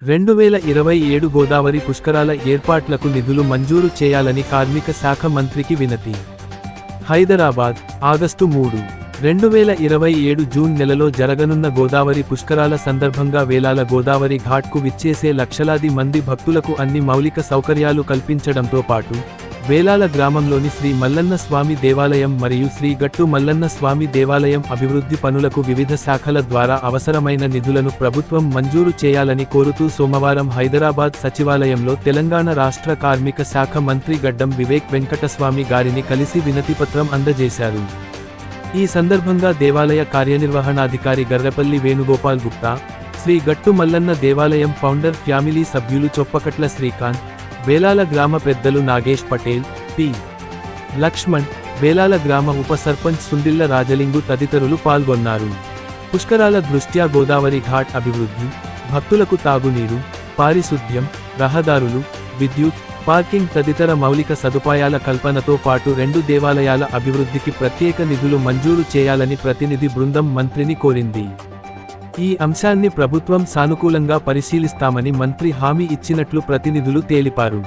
2027 గోదావరి పుష్కరాల ఏర్పాట్లకు నిధులు మంజూరు చేయాలని కార్మిక శాఖ మంత్రికి వినతి. హైదరాబాద్, ఆగస్టు 3, 2027 జూన్ నెలలో జరగనున్న గోదావరి పుష్కరాల సందర్భంగా వేలాల గోదావరి ఘాట్కు విచ్చేసే లక్షలాది మంది భక్తులకు అన్ని మౌలిక సౌకర్యాలు కల్పించడంతో పాటు వేలాల గ్రామంలోని శ్రీ మల్లన్న స్వామి దేవాలయం మరియు శ్రీ గట్టు మల్లన్న స్వామి దేవాలయం అభివృద్ధి పనులకు వివిధ శాఖల ద్వారా అవసరమైన నిధులను ప్రభుత్వం మంజూరు చేయాలని కోరుతూ సోమవారం హైదరాబాద్ సచివాలయంలో తెలంగాణ రాష్ట్ర కార్మిక శాఖ మంత్రి గడ్డం వివేక్ వెంకటస్వామి గారిని కలిసి వినతిపత్రం అందజేశారు. ఈ సందర్భంగా దేవాలయ కార్యనిర్వహణాధికారి గర్రపల్లి వేణుగోపాల్ గుప్తా, శ్రీ గట్టు మల్లన్న దేవాలయం ఫౌండర్ ఫ్యామిలీ సభ్యులు చొప్పకట్ల శ్రీకాంత్, వేలాల గ్రామ పెద్దలు నాగేష్ పటేల్, పి. లక్ష్మణ్, వేలాల గ్రామ ఉప సర్పంచ్ సుందిళ్ల రాజలింగు తదితరులు పాల్గొన్నారు. పుష్కరాల దృష్ట్యా గోదావరి ఘాట్ అభివృద్ధి, భక్తులకు తాగునీరు, పారిశుద్ధ్యం, రహదారులు, విద్యుత్, పార్కింగ్ తదితర మౌలిక సదుపాయాల కల్పనతో పాటు 2 దేవాలయాల అభివృద్ధికి ప్రత్యేక నిధులు మంజూరు చేయాలని ప్రతినిధి బృందం మంత్రిని కోరింది. ఈ అంశాన్ని ప్రభుత్వం సానుకూలంగా పరిశీలిస్తామని మంత్రి హామీ ఇచ్చినట్లు ప్రతినిధులు తెలిపారు.